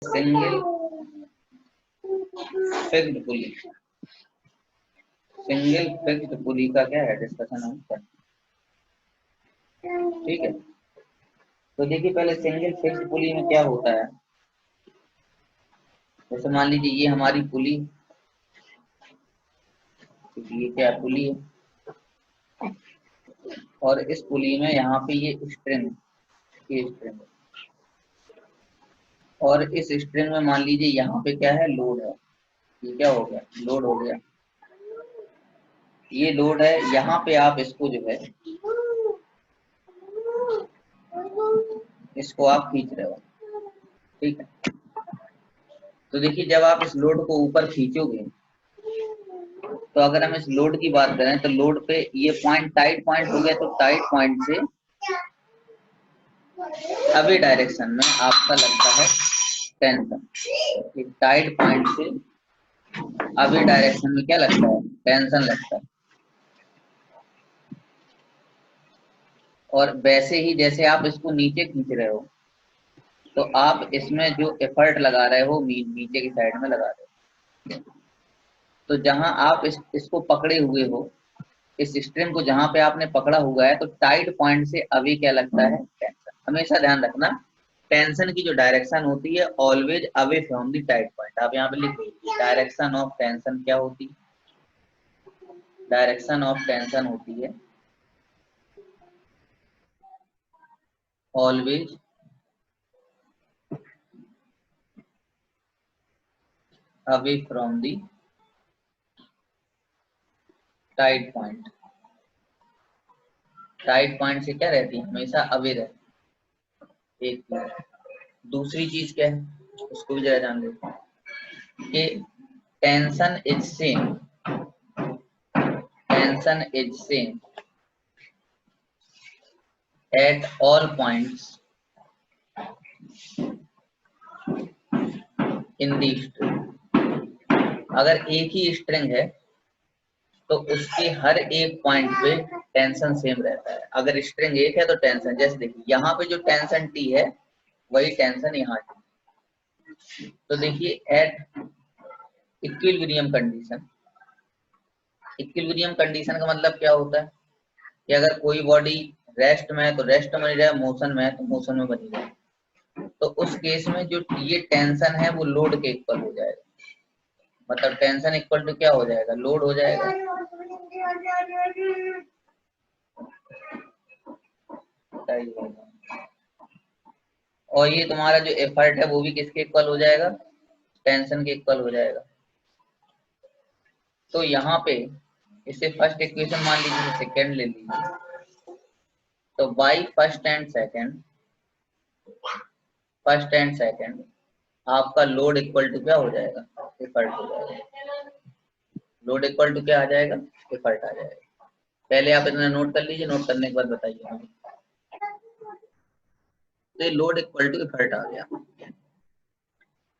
Single fixed pulley. Single fixed pulley का क्या है डिस्कशन हम करते हैं, ठीक है। तो देखिए पहले सिंगल फिक्स्ड पुली में क्या होता है। जैसे मान लीजिए ये हमारी पुली, ये क्या पुली है, और इस पुली में यहाँ पे ये स्ट्रिंग, ये स्ट्रिंग, और इस स्ट्रिंग में मान लीजिए यहाँ पे क्या है, लोड है। ये क्या हो गया, लोड हो गया, ये लोड है। यहाँ पे आप इसको जो है, इसको आप खींच रहे हो, ठीक है। तो देखिए जब आप इस लोड को ऊपर खींचोगे, तो अगर हम इस लोड की बात करें तो लोड पे ये पॉइंट टाइट पॉइंट हो गया, तो टाइट पॉइंट से अवे डायरेक्शन में आपका लगता है टेंशन। टाइट पॉइंट से अवे डायरेक्शन में क्या लगता है, टेंशन लगता है। और वैसे ही जैसे आप इसको नीचे खींच रहे हो, तो आप इसमें जो एफर्ट लगा रहे हो नीचे की साइड में लगा रहे हो। तो जहां आप इसको पकड़े हुए हो, इस स्ट्रिंग को जहां पे आपने पकड़ा हुआ है, तो टाइट पॉइंट से अवे क्या लगता है, टेंशन। हमेशा ध्यान रखना, टेंशन की जो डायरेक्शन होती है always away from the tight point. आप यहाँ पे लिखिए डायरेक्शन ऑफ टेंशन क्या होती है, डायरेक्शन ऑफ टेंशन होती है always away from the tight point. Tight point से क्या रहती है, हमेशा अवे रहती है। एक चीज, दूसरी चीज क्या है उसको भी जरा जान लेते हैं कि tension is same, tension is same at all points in the string। अगर एक ही स्ट्रिंग है तो उसके हर एक पॉइंट पे टेंशन सेम रहता है। अगर स्ट्रिंग एक है तो टेंशन, जैसे देखिए यहाँ पे जो टेंशन टी है वही टेंशन यहाँ टी। तो देखिए at equilibrium condition, equilibrium condition का मतलब क्या होता है कि अगर कोई बॉडी रेस्ट में है तो रेस्ट में रहे, मोशन में है तो मोशन में बनी रहे। तो उस केस में जो ये टेंशन है वो लोड के इक्वल हो जाएगा। मतलब टेंशन इक्वल टू क्या हो जाएगा, लोड हो जाएगा। और ये तुम्हारा जो एफर्ट है वो भी किसके इक्वल हो जाएगा, टेंशन के इक्वल हो जाएगा। तो यहाँ पे इसे फर्स्ट इक्वेशन मान लीजिए, सेकेंड ले लीजिए। तो by first and second, first and second आपका लोड इक्वल टू क्या हो जाएगा, एफर्ट हो जाएगा। लोड इक्वल टू क्या आ जाएगा, एफर्ट आ जाएगा। पहले आप इतना नोट कर लीजिए, नोट करने के बाद बताइए। तो ये लोड इक्वल टू एफर्ट आ गया।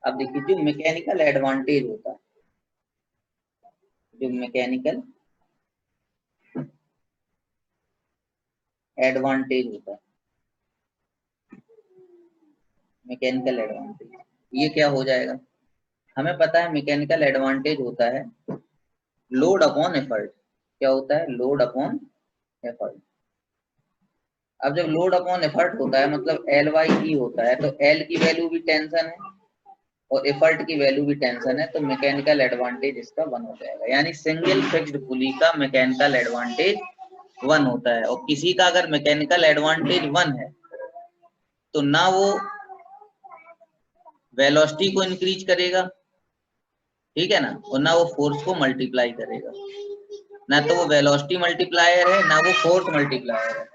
अब देखिए जो मैकेनिकल एडवांटेज होता है, जो मैकेनिकल एडवांटेज होता है, मैकेनिकल एडवांटेज, ये क्या हो जाएगा। हमें पता है मैकेनिकल एडवांटेज होता है लोड अपॉन एफर्ट। क्या होता है, लोड अपॉन एफर्ट। अब जब लोड अपॉन एफर्ट होता है मतलब एल वाई ई होता है, तो एल की वैल्यू भी टेंशन है और एफर्ट की वैल्यू भी टेंशन है, तो मैकेनिकल एडवांटेज इसका 1 हो जाएगा। यानी सिंगल फिक्स्ड पुली का मैकेनिकल एडवांटेज 1 होता है। और किसी का अगर मैकेनिकल एडवांटेज 1 है तो ना वो वेलोसिटी को इंक्रीज करेगा, ठीक है ना, और ना वो फोर्स को मल्टीप्लाई करेगा। ना तो वो वेलोसिटी मल्टीप्लायर है, ना वो फोर्स मल्टीप्लायर है।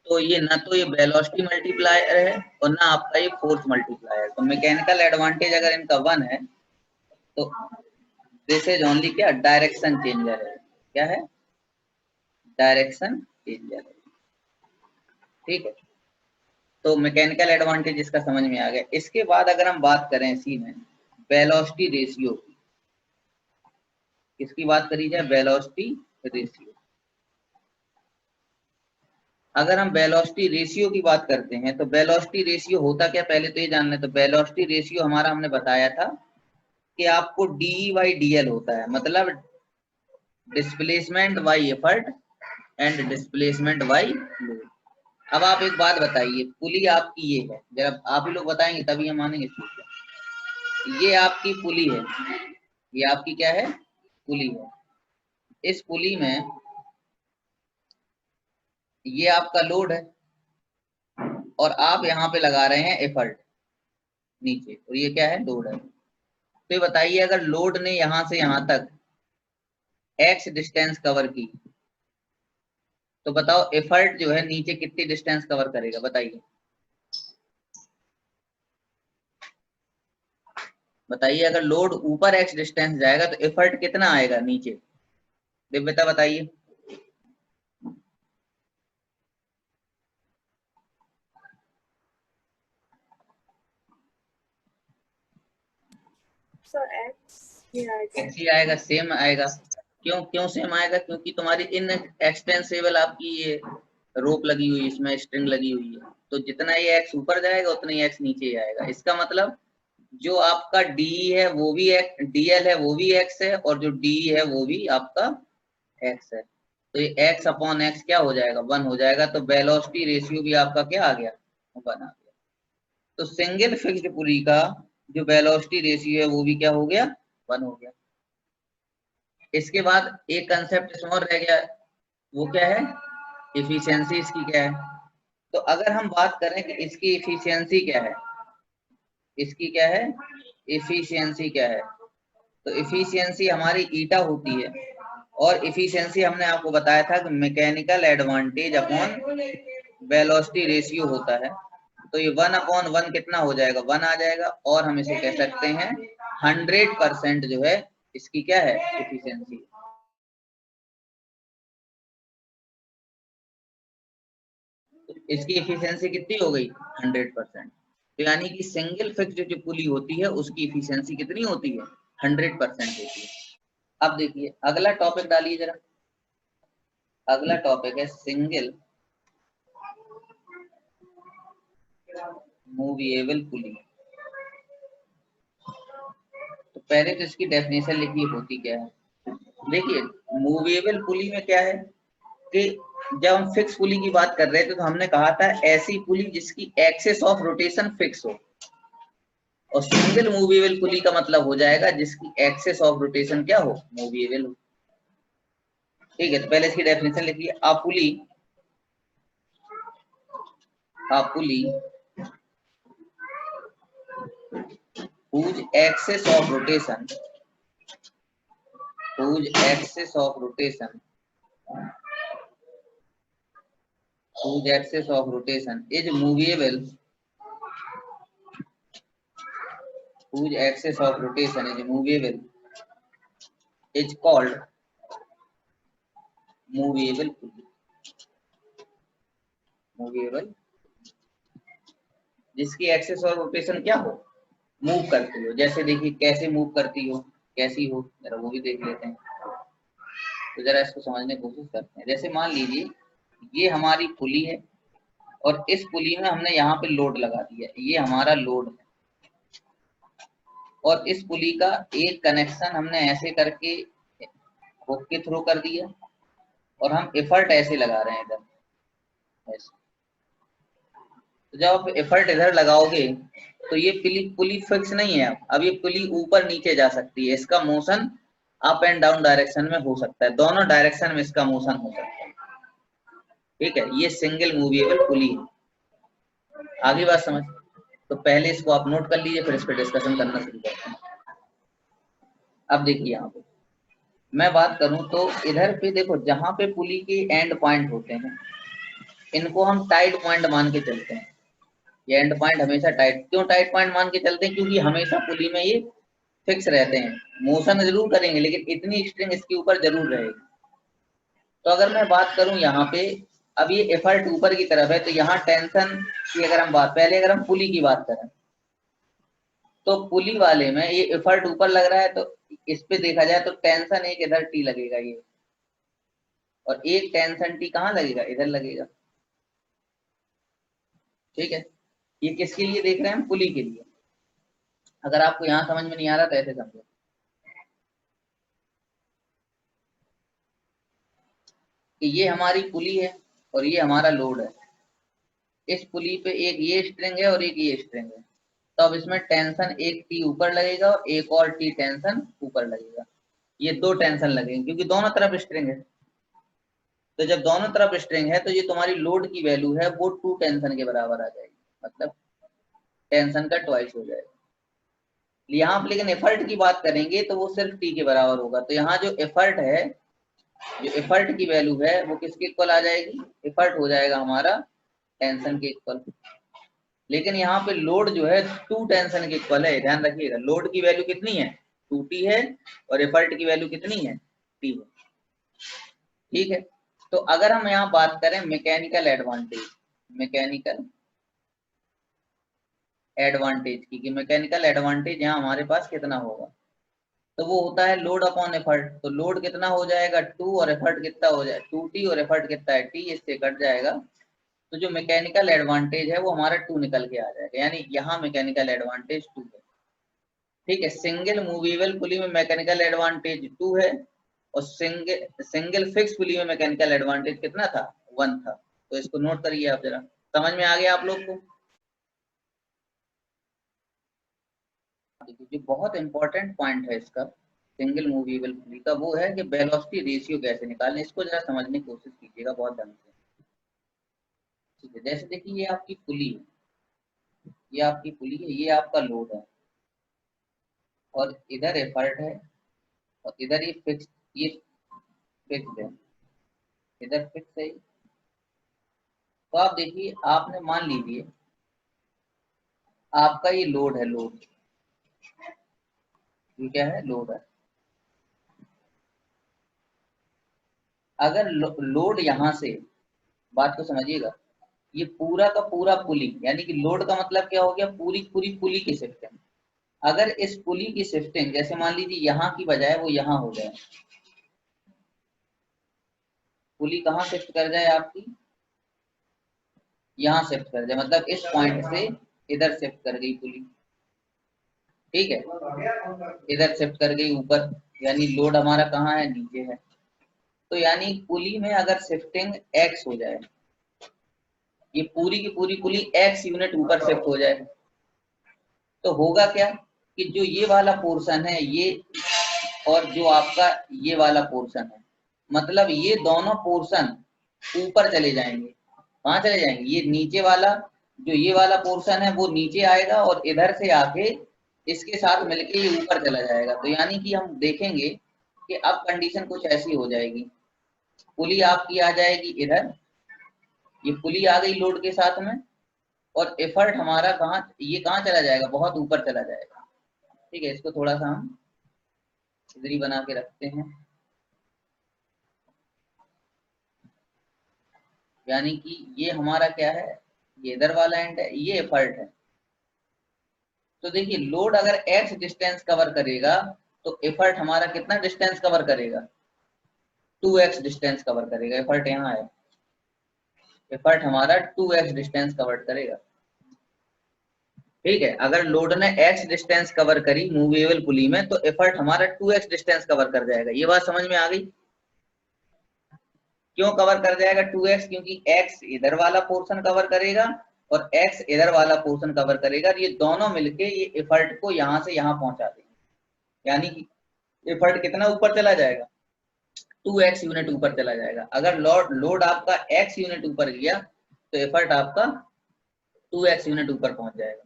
तो ये ना तो ये वेलोसिटी मल्टीप्लायर है और ना आपका ये फोर्स मल्टीप्लायर। तो मैकेनिकल एडवांटेज अगर इनका 1 है तो दिस इज ओनली क्या डायरेक्शन चेंजर है। क्या है? डायरेक्शन चेंजर है। ठीक है, तो मैकेनिकल एडवांटेज इसका समझ में आ गया। इसके बाद अगर हम बात करें इसी में वेलोसिटी रेशियो की, किसकी बात करी जाए? Velocity ratio. अगर हम वेलोसिटी रेशियो की बात करते हैं तो वेलोसिटी रेशियो होता क्या, पहले तो ये जानना है। तो वेलोसिटी रेशियो हमारा हमने बताया था कि आपको डी बाई डी एल होता है, मतलब displacement by effort and displacement by load. अब आप एक बात बताइए, पुली आपकी ये है, जब आप ही लोग बताएंगे तभी हम मानेंगे। ये आपकी पुली है, ये आपकी क्या है? पुली है। इस पुली में ये आपका लोड है और आप यहाँ पे लगा रहे हैं एफर्ट नीचे, और ये क्या है? लोड है। तो ये बताइए अगर लोड ने यहां से यहां तक एक्स डिस्टेंस कवर की तो बताओ एफर्ट जो है नीचे कितनी डिस्टेंस कवर करेगा? बताइए बताइए, अगर लोड ऊपर एक्स डिस्टेंस जाएगा तो एफर्ट कितना आएगा नीचे? दिव्यता बताइए। एक्स ही आएगा, सेम आएगा। क्यों क्यों सेम आएगा? क्योंकि तुम्हारी इन एक्सटेंसिबल आपकी ये रोप लगी हुई, इसमें स्ट्रिंग लगी हुई है, तो जितना ये एक्स ऊपर जाएगा उतना ही एक्स नीचे आएगा। इसका मतलब जो आपका डी है वो भी डीएल है वो भी एक्स है, और जो डी है वो भी आपका एक्स है। तो ये एक्स अपॉन एक्स क्या हो जाएगा? 1 हो जाएगा। तो वेलोसिटी रेशियो भी आपका क्या आ गया? 1 आ गया। तो सिंगल फिक्स्ड पुली का जो वेलोसिटी रेशियो है वो भी क्या हो गया? 1 हो गया। इसके बाद एक कंसेप्ट इसमें और रह गया, वो क्या है? इफिशियंसी इसकी क्या है? तो अगर हम बात करें कि इसकी इफिशियंसी क्या है, इसकी क्या है? इफिशियंसी क्या है? तो इफिशियंसी हमारी ईटा होती है, और इफिशियंसी हमने आपको बताया था कि mechanical advantage upon velocity ratio होता है। तो ये 1/1 कितना हो जाएगा? 1 आ जाएगा। और हम इसे कह सकते हैं 100% जो है इसकी क्या है? इफिशियंसी। इसकी एफिशिएंसी कितनी हो गई? 100%। तो यानी कि सिंगल फिक्स्ड जो पुली होती है उसकी एफिशिएंसी कितनी होती है? 100% होती है। अब देखिए अगला टॉपिक डालिए जरा। अगला टॉपिक है सिंगल मूवेबल पुली। तो पहले तो इसकी डेफिनेशन लिखिए, होती क्या है। देखिए मूवेबल पुली में क्या है कि जब हम फिक्स पुली की बात कर रहे थे तो हमने कहा था ऐसी पुली जिसकी एक्सिस ऑफ रोटेशन फिक्स हो, और सिंगल मूवेबल पुली का मतलब हो जाएगा जिसकी एक्सिस ऑफ रोटेशन क्या हो? मूवेबल हो। ठीक है, तो पहले इसकी डेफिनेशन लिखिए। a pulley whose axis of rotation whose axis of rotation whose axis of rotation is movable whose axis of rotation is movable is called movable pulley। movable जिसकी एक्सिस और रोटेशन क्या हो? मूव करती हो। जैसे देखिए कैसे मूव करती हो, कैसी हो, जरा वो भी देख लेते हैं। तो जरा इसको समझने की कोशिश करते हैं। जैसे मान लीजिए ये हमारी पुली है और इस पुली में हमने यहाँ पे लोड लगा दिया, ये हमारा लोड है, और इस पुली का एक कनेक्शन हमने ऐसे करके हुक के थ्रू कर दिया, और हम एफर्ट ऐसे लगा रहे हैं इधर ऐसे। तो जब आप एफर्ट इधर लगाओगे तो ये पुली फिक्स नहीं है। अब ये पुली ऊपर नीचे जा सकती है, इसका motion up and down direction में हो सकता है, दोनों डायरेक्शन में इसका मोशन हो सकता है। ठीक है, ये सिंगल मूवेबल पुली है। आगे बात समझ। तो पहले इसको आप नोट कर लीजिए, फिर इस पर डिस्कशन करना शुरू करते हैं। अब देखिए यहाँ पे मैं बात करूं तो इधर पे देखो, जहां पे पुली के एंड पॉइंट होते हैं इनको हम टाइट पॉइंट मान के चलते हैं। ये एंड पॉइंट हमेशा टाइट, क्यों टाइट पॉइंट मान के चलते हैं? क्योंकि हमेशा पुली में ये फिक्स रहते हैं, मोशन जरूर करेंगे लेकिन इतनी स्ट्रिंग इसके ऊपर जरूर रहेगी। तो अगर मैं बात करूं यहाँ पे, अब ये एफर्ट ऊपर की तरफ है, तो यहाँ टेंशन की अगर हम बात, पहले अगर हम पुली की बात करें तो पुली वाले में ये एफर्ट ऊपर लग रहा है, तो इस पे देखा जाए तो टेंशन एक इधर टी लगेगा ये, और एक टेंशन टी कहाँ लगेगा? इधर लगेगा। ठीक है, ये किसके लिए देख रहे हैं? पुली के लिए। अगर आपको यहाँ समझ में नहीं आ रहा तो ऐसे समझो कि ये हमारी पुली है और ये हमारा लोड है। इस पुली पे एक ये स्ट्रिंग है और एक ये स्ट्रिंग है, तो अब इसमें टेंशन एक टी ऊपर लगेगा और एक और टी टेंशन ऊपर लगेगा। ये दो टेंशन लगेंगे क्योंकि दोनों तरफ स्ट्रिंग है। तो जब दोनों तरफ स्ट्रिंग है तो ये तुम्हारी लोड की वैल्यू है वो 2 टेंशन के बराबर आ जाएगी, मतलब टेंशन का ट्वाइस हो जाएगा। यहाँ पे लेकिन एफर्ट की बात करेंगे तो वो सिर्फ टी के बराबर होगा। तो यहाँ जो एफर्ट है, जो एफर्ट की वैल्यू है वो किसके इक्वल आ जाएगी? एफर्ट हो जाएगा हमारा टेंशन के इक्वल। लेकिन यहाँ पे लोड जो है 2 टेंशन के इक्वल है, ध्यान रखिएगा। लोड की वैल्यू कितनी है? 2t है, और एफर्ट की वैल्यू कितनी है? t है। ठीक है, तो अगर हम यहाँ बात करें मैकेनिकल एडवांटेज, मैकेनिकल एडवांटेज की, कि मैकेनिकल एडवांटेज यहाँ हमारे पास कितना होगा, तो वो होता है लोड अपॉन एफर्ट। तो लोड कितना हो जाएगा? 2, और एफर्ट कितना हो जाए? 2t, और एफर्ट कितना है? t, इससे कट जाएगा। तो जो मैकेनिकल एडवांटेज है वो हमारा 2 निकल के आ जाएगा, यानी यहाँ मैकेनिकल एडवांटेज 2 है। ठीक है, सिंगल मूवेबल पुली में मैकेनिकल एडवांटेज 2 है, और सिंगल फिक्स पुली में मैकेनिकल एडवांटेज कितना था? 1 था। तो इसको नोट करिए आप जरा, समझ में आ गया आप लोग को? जो बहुत इंपॉर्टेंट पॉइंट है इसका सिंगल मूवेबल पुली का, वो है कि वेलोसिटी रेशियो कैसे निकालने, इसको जरा समझने की कोशिश कीजिएगा बहुत ढंग से। ठीक है, जैसे देखिए ये आपकी पुली है, ये आपकी पुली है, ये आपका लोड है, और इधर एफर्ट है, और इधर ये फिक्स, ये फिक्स है, इधर फिक्स है। तो आप देखिए, आपने मान लीजिए आपका ये लोड है, लोड, ये क्या है? लोड है। अगर लोड यहाँ से, बात को समझिएगा, ये पूरा का पूरा पुली, यानी कि लोड का मतलब क्या हो गया? पूरी पूरी पुली की शिफ्टिंग। अगर इस पुली की शिफ्टिंग जैसे मान लीजिए यहाँ की बजाय वो यहाँ हो जाए, पुली कहाँ शिफ्ट कर जाए आपकी? यहाँ शिफ्ट कर जाए, मतलब इस पॉइंट से इधर शिफ्ट कर गई पुली। ठीक है, इधर शिफ्ट कर गई ऊपर, यानी लोड हमारा कहाँ है? नीचे है। तो यानी पुली में अगर शिफ्टिंग x हो जाए, ये पूरी की पूरी पुली x यूनिट ऊपर शिफ्ट हो जाए, तो होगा क्या कि जो ये वाला पोर्शन है ये, और जो आपका ये वाला पोर्शन है, मतलब ये दोनों पोर्शन ऊपर चले जाएंगे। कहाँ चले जाएंगे? ये नीचे वाला, जो ये वाला पोर्शन है वो नीचे आएगा, और इधर से आके इसके साथ मिलके ये ऊपर चला जाएगा। तो यानी कि हम देखेंगे कि अब कंडीशन कुछ ऐसी हो जाएगी, पुली आपकी आ जाएगी इधर, ये पुली आ गई लोड के साथ में, और एफर्ट हमारा कहाँ, ये कहाँ चला जाएगा? बहुत ऊपर चला जाएगा। ठीक है, इसको थोड़ा सा हम इधर ही बना के रखते हैं, यानी कि ये हमारा क्या है? ये इधर वाला एंड है, ये एफर्ट है। तो देखिए लोड अगर x डिस्टेंस कवर करेगा तो एफर्ट हमारा कितना डिस्टेंस कवर करेगा? 2x डिस्टेंस कवर करेगा। एफर्ट यहाँ है, एफर्ट हमारा 2x डिस्टेंस कवर करेगा। ठीक है, अगर लोड ने x डिस्टेंस कवर करी मूवेबल पुली में, तो एफर्ट हमारा 2x डिस्टेंस कवर कर जाएगा। ये बात समझ में आ गई? क्यों कवर कर जाएगा 2x? क्योंकि x इधर वाला पोर्शन कवर करेगा और x इधर वाला पोर्शन कवर करेगा, ये दोनों मिलके ये एफर्ट को यहाँ से यहाँ पहुंचा देंगे। यानी कि एफर्ट कितना ऊपर चला जाएगा? 2x यूनिट ऊपर चला जाएगा। अगर लोड आपका x यूनिट ऊपर गया तो एफर्ट आपका 2x यूनिट ऊपर पहुंच जाएगा।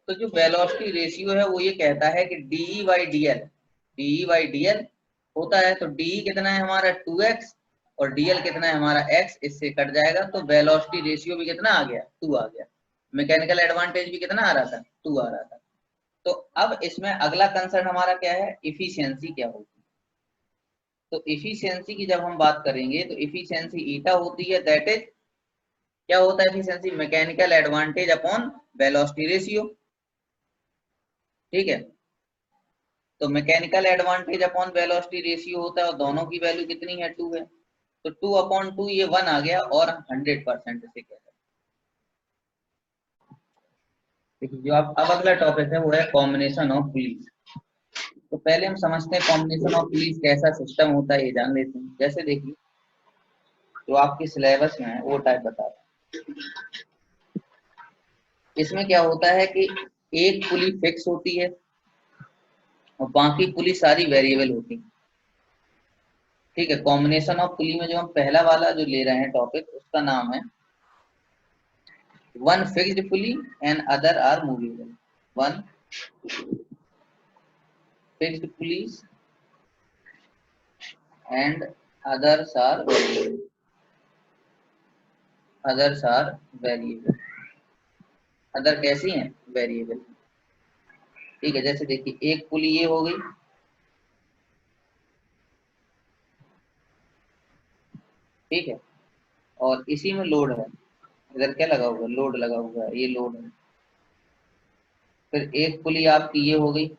तो जो वेलोसिटी रेशियो है वो ये कहता है कि DE/DL, DE/DL होता है, तो DE कितना है हमारा? 2x, और डीएल कितना है हमारा x, इससे कट जाएगा तो वेलोसिटी रेशियो भी कितना आ गया, 2 आ गया। मैकेनिकल एडवांटेज भी कितना आ रहा था, 2 आ रहा था। तो अब इसमें अगला कंसर्न हमारा क्या है, इफिशियंसी क्या होगी। तो इफिशियंसी की जब हम बात करेंगे तो इफिशियंसी ईटा होती है, दैट इज क्या होता है efficiency, mechanical advantage upon velocity ratio. ठीक है, तो mechanical advantage upon velocity ratio होता है और दोनों की वैल्यू कितनी है, 2 है। तो 2/2 ये 1 आ गया और 100% इसे कहते हैं। देखिए जो अब अगला टॉपिक है वो है कॉम्बिनेशन ऑफ पुलीस। तो पहले हम समझते हैं कॉम्बिनेशन ऑफ पुलीस कैसा सिस्टम होता है, ये जान लेते हैं। जैसे देखिए जो आपके सिलेबस में है वो टाइप बता रहा है। इसमें क्या होता है कि एक पुली फिक्स होती है और बाकी पुली सारी वेरिएबल होती है। ठीक है, कॉम्बिनेशन ऑफ पुली में जो हम पहला वाला जो ले रहे हैं टॉपिक, उसका नाम है one fixed pulley and other are movable. One fixed pulleys and others are variable. Others are variable, other कैसी हैं, वेरिएबल। ठीक है, जैसे देखिए एक पुली ये हो गई, ठीक है, और इसी में लोड है, इधर क्या लगा हुआ है, लोड लगा हुआ है, ये लोड है। फिर एक पुली आपकी ये हो गई,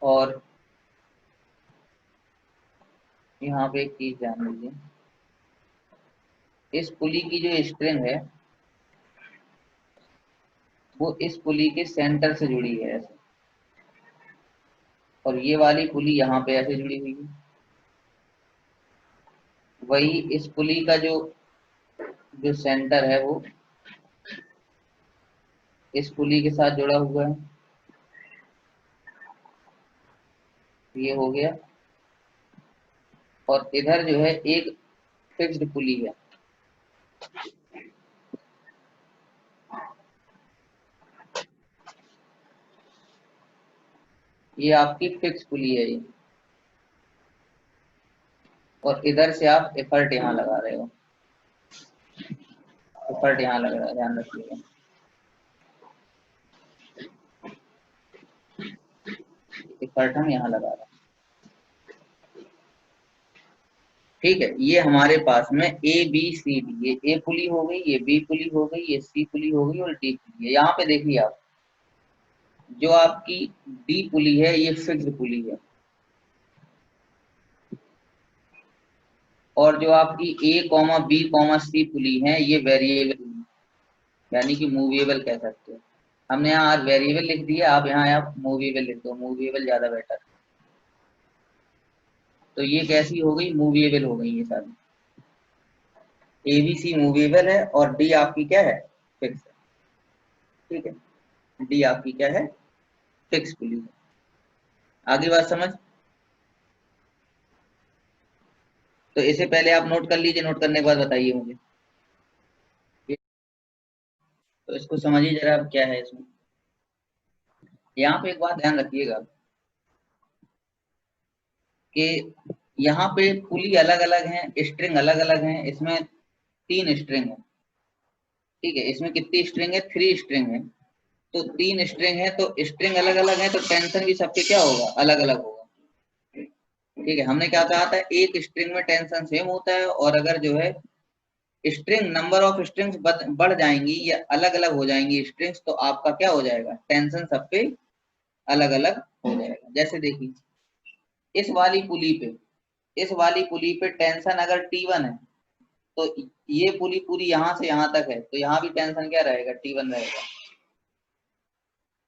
और यहाँ पे एक चीज ध्यान दीजिए, इस पुली की जो स्ट्रिंग है वो इस पुली के सेंटर से जुड़ी है ऐसे, और ये वाली पुली यहाँ पे ऐसे जुड़ी हुई है। वही इस पुली का जो जो सेंटर है वो इस पुली के साथ जुड़ा हुआ है, ये हो गया। और इधर जो है एक फिक्स्ड पुली है, ये आपकी फिक्स पुली है ये, और इधर से आप एफर्ट यहाँ लगा रहे हो, एफर्ट यहाँ लग रहा है, ध्यान रखिएगा। एफर्ट हम यहाँ लगा रहे हैं। ठीक है, ये हमारे पास में ए बी सी डी, ये ए पुली हो गई, ये बी पुली हो गई, ये सी पुली हो गई और डी पुली है। यहाँ पे देखिए आप, जो आपकी डी पुली है ये फिक्स्ड पुली है, और जो आपकी ए कॉमा बी कॉमा सी पुली है ये वेरिएबल, यानी कि मूवेबल कह सकते हो। हमने यहाँ वेरिएबल लिख दिया, आप यहाँ आप मूवेबल लिख दो, मूवेबल ज्यादा बेटर। तो ये कैसी हो गई, मूवेबल हो गई ये सारी। ए बी सी मूवेबल है और डी आपकी क्या है, फिक्स है। ठीक है, डी आपकी क्या है, फिक्स पुली है। आगे बात समझ। तो इसे पहले आप नोट कर लीजिए, नोट करने के बाद बताइए मुझे। तो इसको समझिए जरा अब क्या है इसमें। यहाँ पे एक बात ध्यान रखिएगा कि यहाँ पे पुली अलग अलग हैं, स्ट्रिंग अलग अलग हैं। इसमें 3 स्ट्रिंग है, ठीक है, इसमें कितनी स्ट्रिंग है, 3 स्ट्रिंग है। तो 3 स्ट्रिंग है तो स्ट्रिंग अलग अलग है, तो टेंशन भी सबके क्या होगा, अलग अलग होगा। ठीक है, हमने क्या कहा था, एक स्ट्रिंग में टेंशन सेम होता है, और अगर जो है स्ट्रिंग नंबर ऑफ स्ट्रिंग्स बढ़ जाएंगी या अलग अलग हो जाएंगी स्ट्रिंग्स, तो आपका क्या हो जाएगा, टेंशन सब पे अलग अलग हो जाएगा। जैसे देखिए इस वाली पुली पे, इस वाली पुली पे टेंशन अगर T1 है, तो ये पुली पूरी यहाँ से यहाँ तक है, तो यहाँ भी टेंशन क्या रहेगा, T1 रहेगा।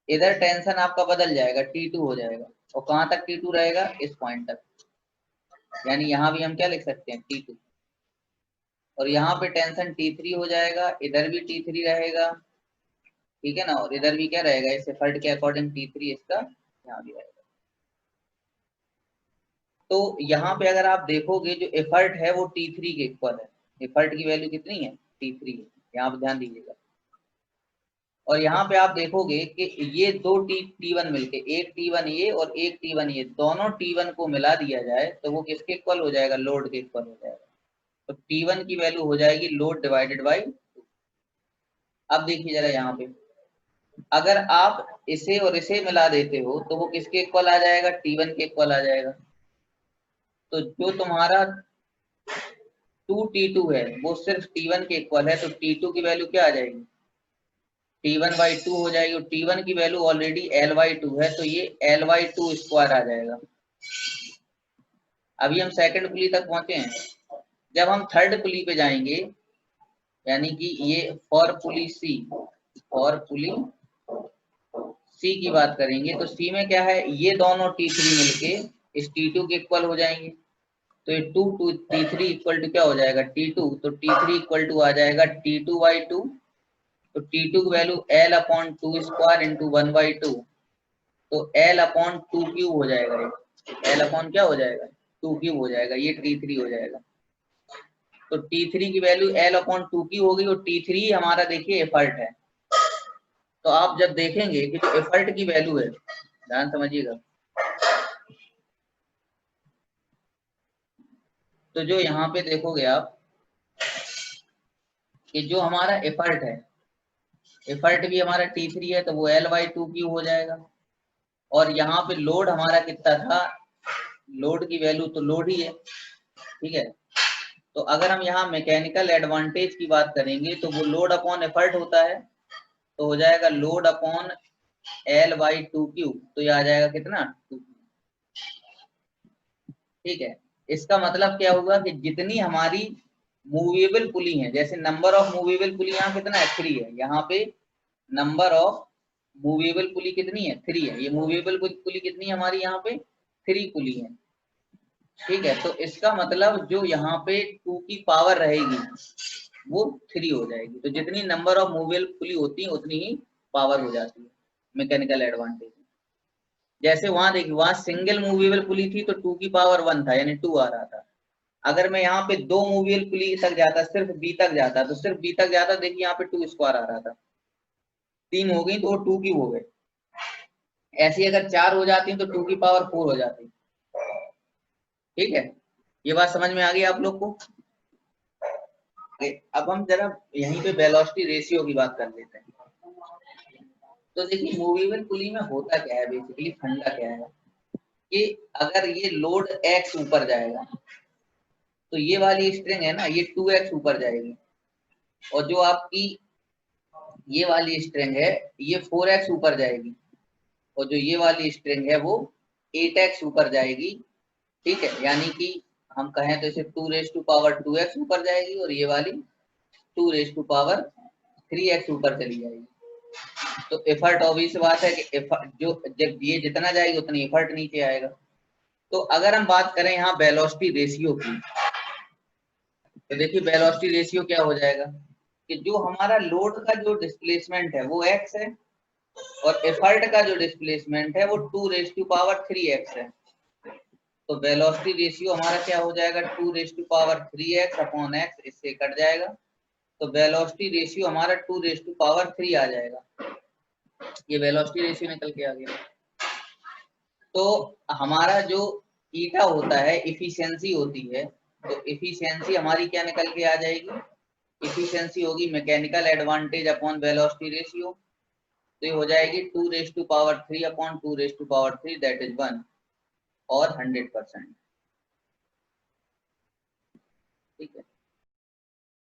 इधर टेंशन आपका बदल जाएगा, T2 हो जाएगा, और कहाँ तक T2 रहेगा, इस पॉइंट तक। यानी यहाँ भी हम क्या लिख सकते हैं, T2। और यहाँ पे टेंशन T3 हो जाएगा, इधर भी T3 रहेगा, ठीक है ना, और इधर भी क्या रहेगा, इस एफर्ट के अकॉर्डिंग T3 इसका यहाँ भी रहेगा। तो यहाँ पे अगर आप देखोगे जो एफर्ट है वो T3 के इक्वल है। एफर्ट की वैल्यू कितनी है, T3 है। यहाँ पे ध्यान दीजिएगा, और यहाँ पे आप देखोगे कि ये दो T1 मिलके, एक T1 ये और एक T1 ये, दोनों T1 को मिला दिया जाए तो वो किसके इक्वल हो जाएगा? लोड के इक्वल हो जाएगा। तो T1 की वैल्यू हो जाएगी लोड डिवाइडेड बाई 2। अब देखिए जरा यहाँ पे, अगर आप इसे और इसे मिला देते हो तो वो किसके इक्वल आ जाएगा? T1 के इक्वल आ जाएगा। तो जो तुम्हारा 2T2 है वो सिर्फ T1 के इक्वल है, तो T2 की वैल्यू क्या आ जाएगी? T1/2 हो जाएगी। T1 की वैल्यू ऑलरेडी L/2 है, तो ये L/2 स्क्वायर आ जाएगा। अभी हम सेकंड पुली तक पहुंचे हैं। जब हम थर्ड पुली पे जाएंगे, यानी कि ये फॉर पुली सी, फॉर पुली सी की बात करेंगे, तो सी में क्या है? ये दोनों T3 मिलके इस T2 के इक्वल हो जाएंगे। तो ये T3 इक्वल टू क्या हो जाएगा? T2। तो T3 इक्वल टू आ जाएगा T2/2। तो T2 की वैल्यू L/2 स्क्वायर इंटू 1/2, तो L/2³ हो जाएगा। ये L क्या हो जाएगा? 2³ हो जाएगा। ये T3 हो जाएगा। तो T3 की वैल्यू L/2³ होगी और T3 हमारा देखिए एफर्ट है। तो आप जब देखेंगे कि जो एफर्ट की वैल्यू है, ध्यान समझिएगा, तो जो यहाँ पे देखोगे आप कि जो हमारा एफर्ट है, एफर्ट भी हमारा T3 है, तो वो L/2³ हो जाएगा। और यहाँ पे लोड हमारा कितना था? लोड की वैल्यू तो लोड ही है, ठीक है। तो अगर हम यहाँ मैकेनिकल एडवांटेज की बात करेंगे तो वो लोड अपॉन एफर्ट होता है, तो हो जाएगा लोड अपॉन L/2³। तो ये आ जाएगा कितना? 2। ठीक है। इसका मतलब क्या हुआ कि जितनी हमारी मूवेबल पुली है, जैसे नंबर ऑफ मूवेबल पुली यहाँ कितना है? 3 है। यहाँ पे नंबर ऑफ मूवेबल पुली कितनी है? 3 है। ये मूवेबल पुली कितनी है हमारी? यहाँ पे 3 पुली है, ठीक है। तो इसका मतलब जो यहाँ पे 2 की पावर रहेगी वो 3 हो जाएगी। तो जितनी नंबर ऑफ मूवेबल पुली होती है उतनी ही पावर हो जाती है मैकेनिकल एडवांटेज। जैसे वहां देखिए, वहां सिंगल मूवेबल पुली थी तो 2 की पावर 1 था, यानी 2 आ रहा था। अगर मैं यहाँ पे 2 मूवेबल पुली तक जाता, सिर्फ बी तक जाता, तो सिर्फ बी तक जाता, देखिए यहाँ पे 2 स्क्वायर आ रहा था। 3 हो गई तो वो 2³ हो गए। ऐसी अगर 4 हो जाती तो 2 की पावर 4 हो जाती। ठीक है, ये बात समझ में आ गई आप लोग को? अब हम जरा यहीं पे वेलोसिटी रेशियो की बात कर लेते हैं। तो देखिए मूवेबल पुली में होता क्या है, बेसिकली फंडा क्या है कि अगर ये लोड x ऊपर जाएगा तो ये वाली स्ट्रिंग है ना, ये 2x ऊपर जाएगी, और जो आपकी ये वाली स्ट्रिंग है ये 4x ऊपर जाएगी, और जो ये वाली स्ट्रिंग है वो 8x ऊपर जाएगी। ठीक है, यानी कि हम कहें तो इसे 2⁻²x ऊपर जाएगी, और ये वाली 2⁻³ ऊपर चली जाएगी। तो एफर्ट ऑब्वियस बात है कि एफर्ट जो जब ये जितना जाएगी उतनी एफर्ट नीचे आएगा। तो अगर हम बात करें यहाँ वेलोसिटी रेशियो की, तो देखिए वेलोसिटी रेशियो क्या हो जाएगा कि जो हमारा लोड का जो डिस्प्लेसमेंट है वो x है, और एफर्ट का जो डिस्प्लेसमेंट है वो 2⁻³ है। तो वेलोसिटी रेशियो हमारा क्या हो जाएगा? 2⁻³ अपॉन x, इससे कट जाएगा। तो वेलोसिटी रेशियो हमारा 2⁻³ आ जाएगा। ये वेलोसिटी रेशियो निकल के आ गया। तो हमारा जो ईटा होता है, इफिशियंसी होती है, तो इफिशियंसी हमारी क्या निकल के आ जाएगी? इफिशियंसी होगी mechanical advantage upon velocity ratio. तो ये हो जाएगी 2⁻³ अपॉन 2⁻³ दैट इज 1 और 100%। ठीक है।